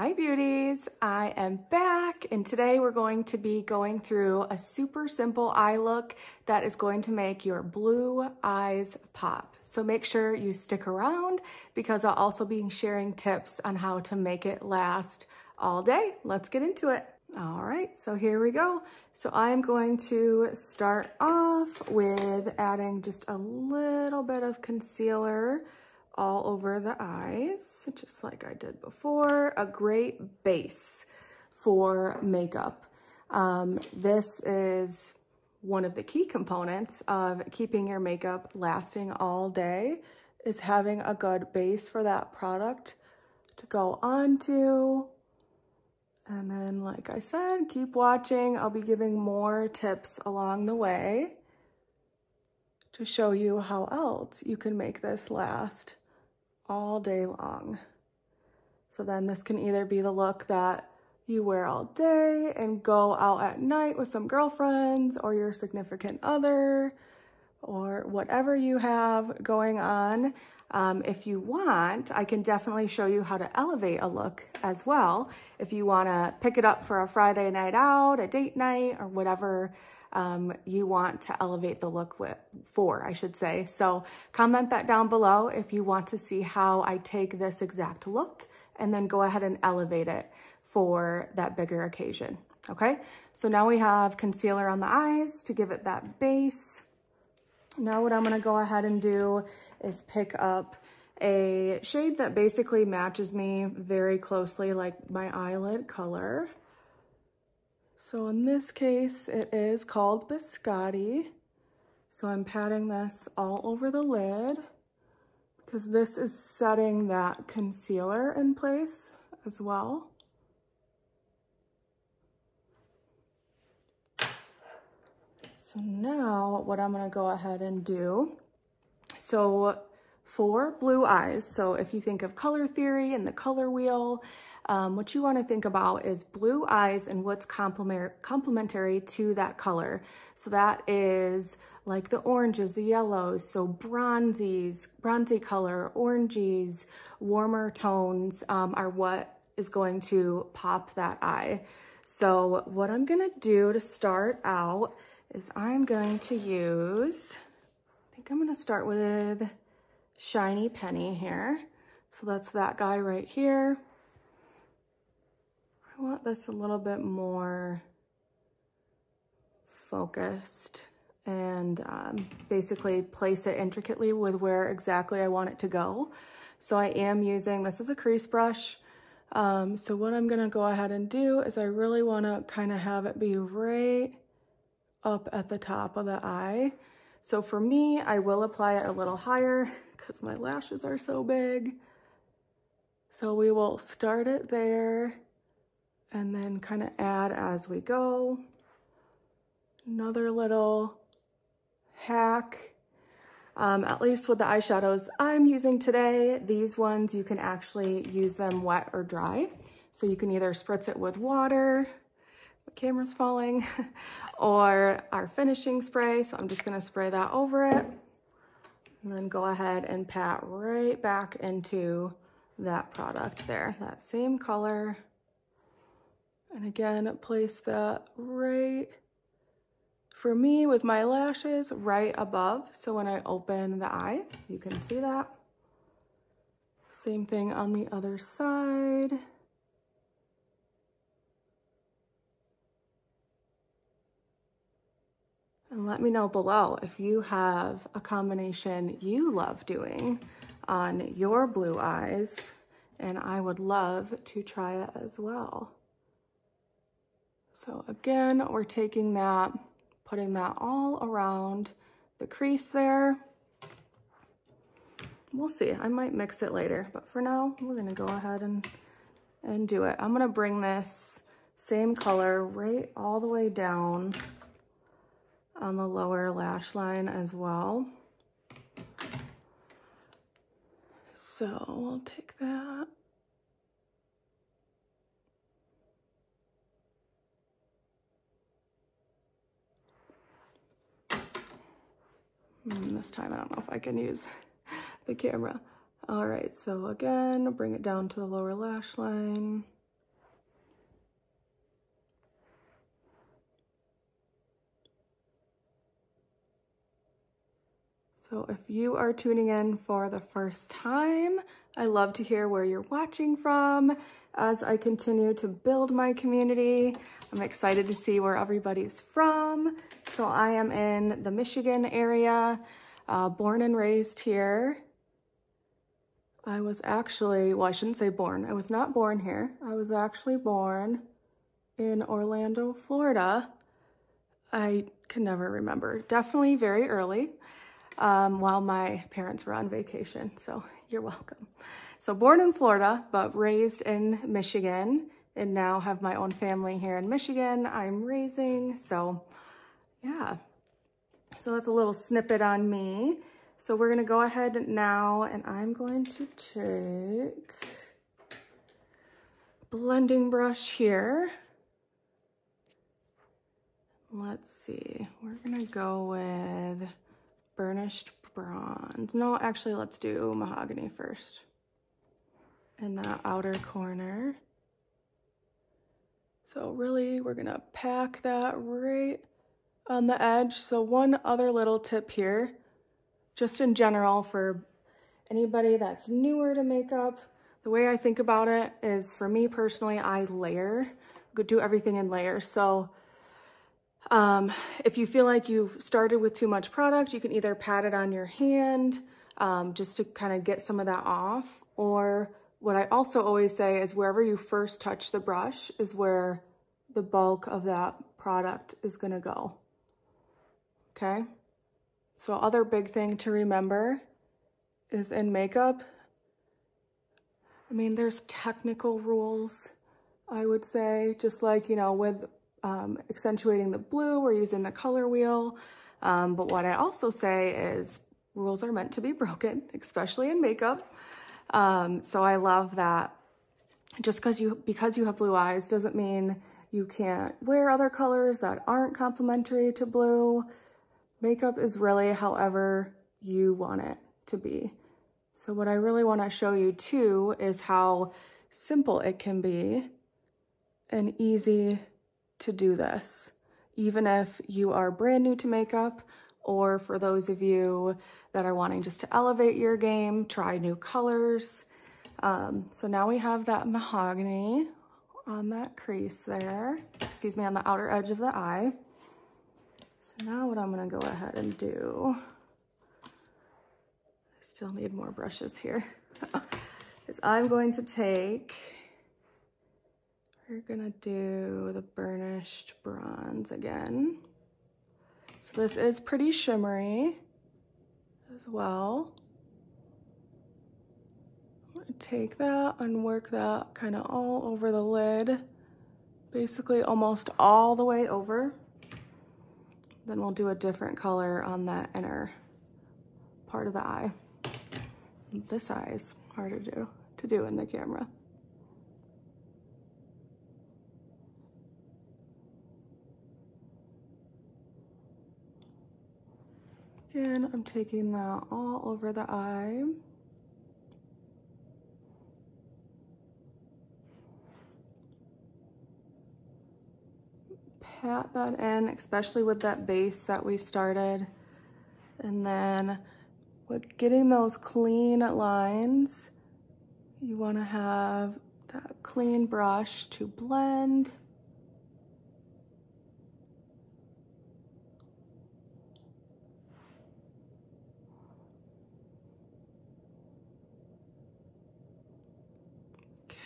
Hi beauties, I am back and today we're going to be going through a super simple eye look that is going to make your blue eyes pop. So make sure you stick around because I'll also be sharing tips on how to make it last all day. Let's get into it. All right, so here we go. So I'm going to start off with adding just a little bit of concealer all over the eyes, just like I did before. A great base for makeup. This is one of the key components of keeping your makeup lasting all day, is having a good base for that product to go onto. And then, like I said, keep watching. I'll be giving more tips along the way to show you how else you can make this last all day long. So then this can either be the look that you wear all day and go out at night with some girlfriends or your significant other or whatever you have going on. If you want, I can definitely show you how to elevate a look as well. If you want to pick it up for a Friday night out, a date night, or whatever you want to elevate the look for, I should say. So comment that down below if you want to see how I take this exact look and then go ahead and elevate it for that bigger occasion. Okay, so now we have concealer on the eyes to give it that base. Now what I'm going to go ahead and do is pick up a shade that basically matches me very closely, like my eyelid color. So in this case, it is called Biscotti. So I'm patting this all over the lid because this is setting that concealer in place as well. So now what I'm gonna go ahead and do, so for blue eyes, so if you think of color theory and the color wheel, what you want to think about is blue eyes and what's complementary to that color. So that is like the oranges, the yellows, so bronzy color, oranges, warmer tones are what is going to pop that eye. So what I'm gonna do to start out is I'm going to use, I think I'm gonna start with Shiny Penny here. So that's that guy right here. I want this a little bit more focused and basically place it intricately with where exactly I want it to go. So I am using, this is a crease brush. So what I'm gonna go ahead and do is I really wanna kind of have it be right up at the top of the eye. So for me, I will apply it a little higher because my lashes are so big. So we will start it there and then kind of add as we go. Another little hack, at least with the eyeshadows I'm using today, these ones you can actually use them wet or dry. So you can either spritz it with water, the camera's falling, or our finishing spray. So I'm just gonna spray that over it and then go ahead and pat right back into that product there, that same color. And again, place that right, for me with my lashes, right above. So when I open the eye, you can see that. Same thing on the other side. And let me know below if you have a combination you love doing on your blue eyes, and I would love to try it as well. So again, we're taking that, putting that all around the crease there. We'll see, I might mix it later, but for now, we're gonna go ahead and do it. I'm gonna bring this same color right all the way down on the lower lash line as well. So we'll take that. This time I don't know if I can use the camera. All right, so again, bring it down to the lower lash line. So if you are tuning in for the first time, I love to hear where you're watching from. As I continue to build my community, I'm excited to see where everybody's from. So I am in the Michigan area, born and raised here. I was actually, well, I shouldn't say born. I was not born here. I was actually born in Orlando, Florida. I can never remember. Definitely very early, while my parents were on vacation. So you're welcome. So born in Florida, but raised in Michigan, and now have my own family here in Michigan I'm raising. So yeah, so that's a little snippet on me. So we're gonna go ahead now, and I'm going to take blending brush here. Let's see, we're gonna go with burnished bronze. No, actually, let's do mahogany first. In that outer corner. So really, we're gonna pack that right on the edge. So one other little tip here, just in general for anybody that's newer to makeup, the way I think about it is, for me personally, I layer, do everything in layers. So if you feel like you've started with too much product, you can either pat it on your hand just to kind of get some of that off, or what I also always say is wherever you first touch the brush is where the bulk of that product is gonna go, okay? So other big thing to remember is in makeup, I mean, there's technical rules, I would say, just like, you know, with accentuating the blue, we're using the color wheel. But what I also say is rules are meant to be broken, especially in makeup. So I love that just because you have blue eyes doesn't mean you can't wear other colors that aren't complementary to blue. Makeup is really however you want it to be. So what I really want to show you too is how simple it can be and easy to do this, even if you are brand new to makeup, or for those of you that are wanting just to elevate your game, try new colors. So now we have that mahogany on that crease there, excuse me, on the outer edge of the eye. So now what I'm gonna go ahead and do, I still need more brushes here, is I'm going to take, we're gonna do the burnished bronze again. So this is pretty shimmery as well. I'm gonna take that and work that kind of all over the lid, basically almost all the way over. Then we'll do a different color on that inner part of the eye. This eye is harder to do in the camera. Again, I'm taking that all over the eye. Pat that in, especially with that base that we started. And then with getting those clean lines, you want to have that clean brush to blend.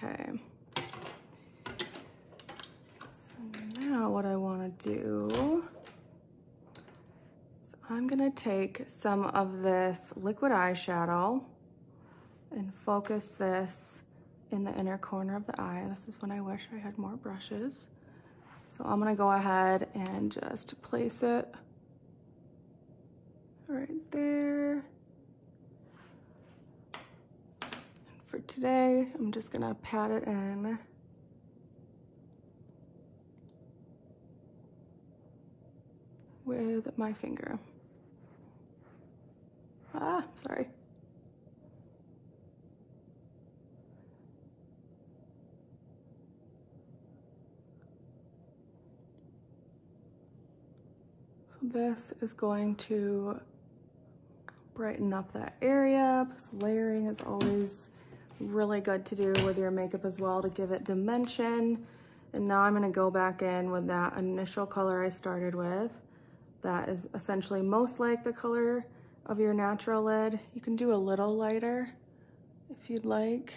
Okay. So now what I want to do is I'm going to take some of this liquid eyeshadow and focus this in the inner corner of the eye. This is when I wish I had more brushes. So I'm going to go ahead and just place it right there. For today, I'm just gonna pat it in. With my finger. Sorry. So this is going to brighten up that area. Plus layering is always really good to do with your makeup as well to give it dimension. And now I'm gonna go back in with that initial color I started with. That is essentially most like the color of your natural lid. You can do a little lighter if you'd like.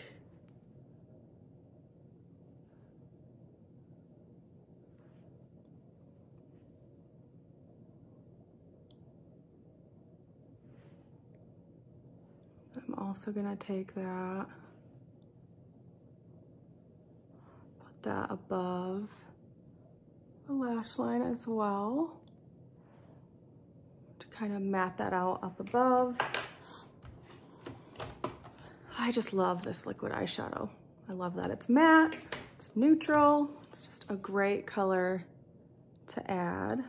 I'm also gonna take that, put that above the lash line as well to kind of mat that out up above. I just love this liquid eyeshadow. I love that it's matte, it's neutral, it's just a great color to add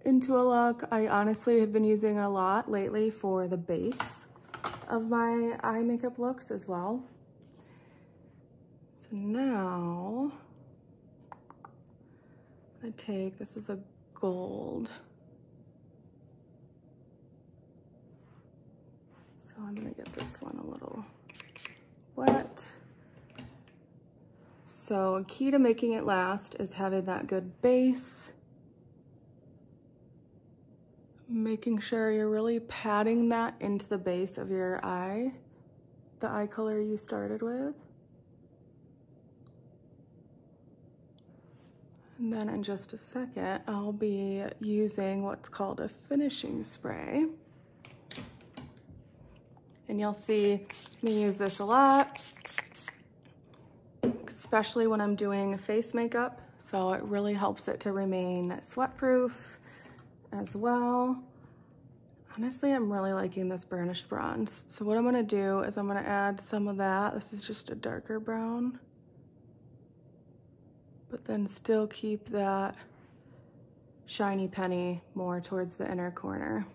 into a look. I honestly have been using it a lot lately for the base of my eye makeup looks as well. So now I take, this is a gold. So I'm gonna get this one a little wet. So key to making it last is having that good base. Making sure you're really patting that into the base of your eye, the eye color you started with. And then in just a second, I'll be using what's called a finishing spray. And you'll see me use this a lot, especially when I'm doing face makeup. So it really helps it to remain sweat proof as well. Honestly, I'm really liking this burnished bronze. So what I'm gonna do is I'm gonna add some of that. This is just a darker brown, but then still keep that shiny penny more towards the inner corner.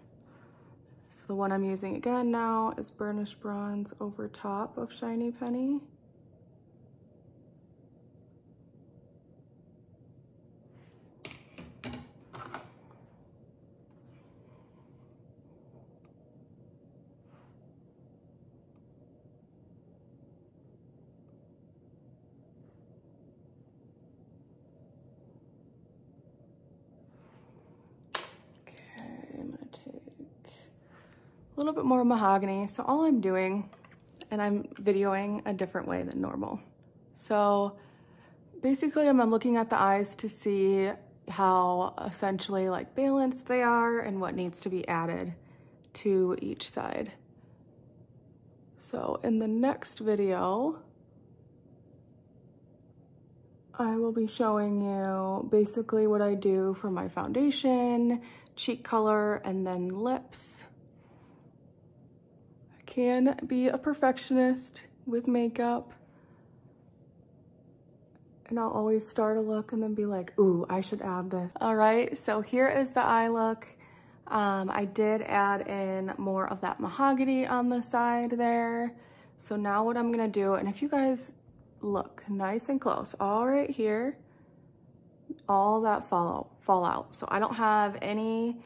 So the one I'm using again now is burnished bronze over top of shiny penny. A little bit more mahogany. So all I'm doing, and I'm videoing a different way than normal. So basically I'm looking at the eyes to see how essentially like balanced they are and what needs to be added to each side. So in the next video, I will be showing you basically what I do for my foundation, cheek color, and then lips. Can be a perfectionist with makeup, and I'll always start a look and then be like, ooh, I should add this. All right, so here is the eye look. I did add in more of that mahogany on the side there. So now what I'm gonna do, and if you guys look nice and close, all right here, all that fall out. So I don't have any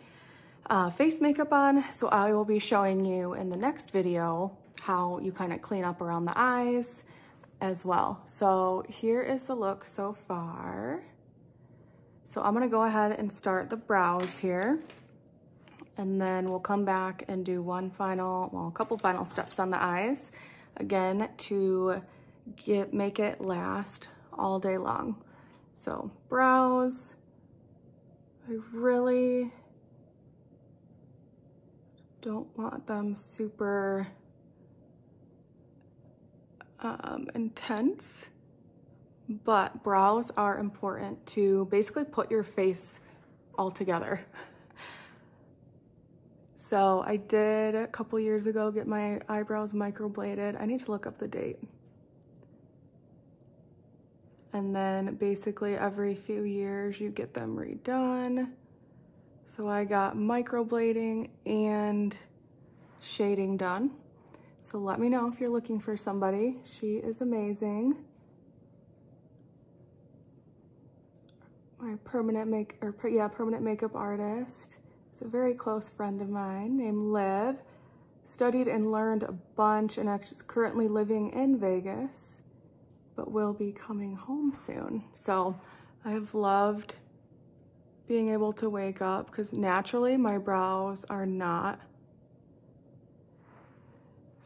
face makeup on, so I will be showing you in the next video how you kind of clean up around the eyes as well. So here is the look so far. So I'm gonna go ahead and start the brows here, and then we'll come back and do a couple final steps on the eyes, again, to make it last all day long. So brows, I really don't want them super intense, but brows are important to basically put your face all together. So I did a couple years ago get my eyebrows microbladed. I need to look up the date. And then basically every few years you get them redone. So I got microblading and shading done. So let me know if you're looking for somebody. She is amazing. My permanent makeup artist It's a very close friend of mine named Liv. Studied and learned a bunch and actually is currently living in Vegas, but will be coming home soon. So I have loved being able to wake up because naturally my brows are not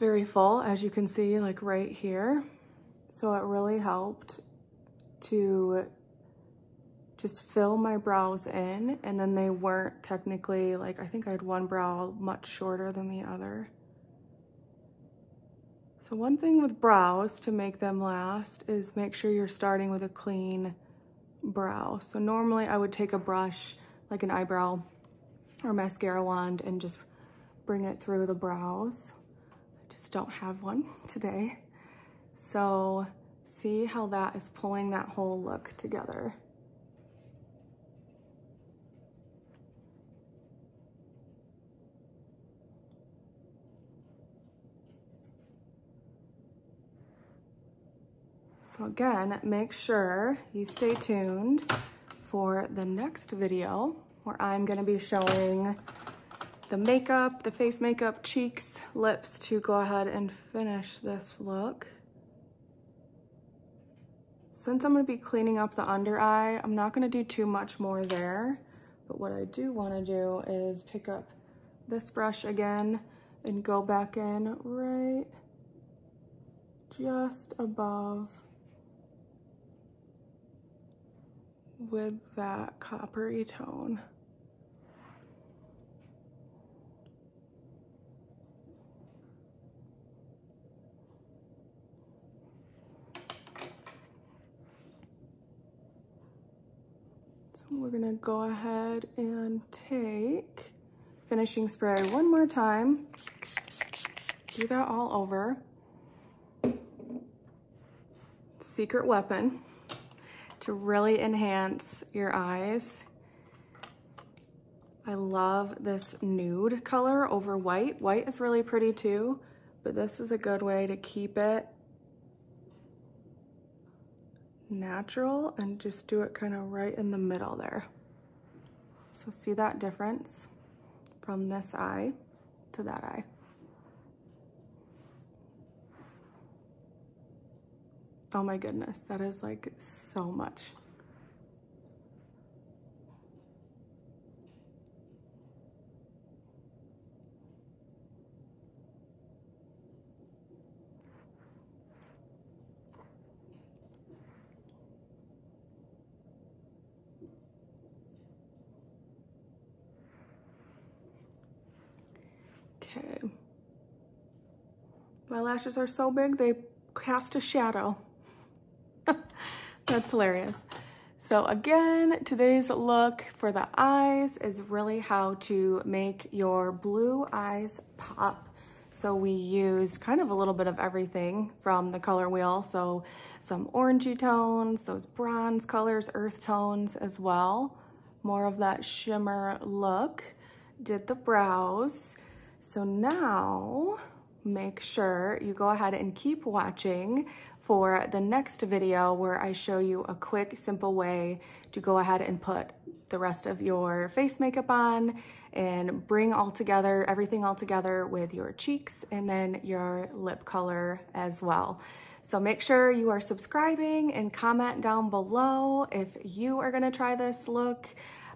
very full, as you can see, like right here. So it really helped to just fill my brows in, and then they weren't technically, like, I think I had one brow much shorter than the other. So one thing with brows to make them last is make sure you're starting with a clean brow. So normally I would take a brush, like an eyebrow or mascara wand, and just bring it through the brows. I just don't have one today. So see how that is pulling that whole look together. So again, make sure you stay tuned for the next video where I'm gonna be showing the makeup, the face makeup, cheeks, lips to go ahead and finish this look. Since I'm gonna be cleaning up the under eye, I'm not gonna do too much more there, but what I do wanna do is pick up this brush again and go back in right just above with that coppery tone. So we're gonna go ahead and take finishing spray one more time. Do that all over. Secret weapon to really enhance your eyes. I love this nude color over white. White is really pretty too, but this is a good way to keep it natural and just do it kind of right in the middle there. So see that difference from this eye to that eye. Oh my goodness, that is like so much. Okay. My lashes are so big, they cast a shadow. That's hilarious. So again, today's look for the eyes is really how to make your blue eyes pop. So we used kind of a little bit of everything from the color wheel. So some orangey tones, those bronze colors, earth tones as well. More of that shimmer look. Did the brows. So now make sure you go ahead and keep watching for the next video where I show you a quick, simple way to go ahead and put the rest of your face makeup on and bring everything all together with your cheeks and then your lip color as well. So make sure you are subscribing and comment down below if you are gonna try this look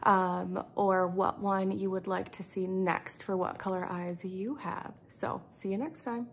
or what one you would like to see next for what color eyes you have. So see you next time.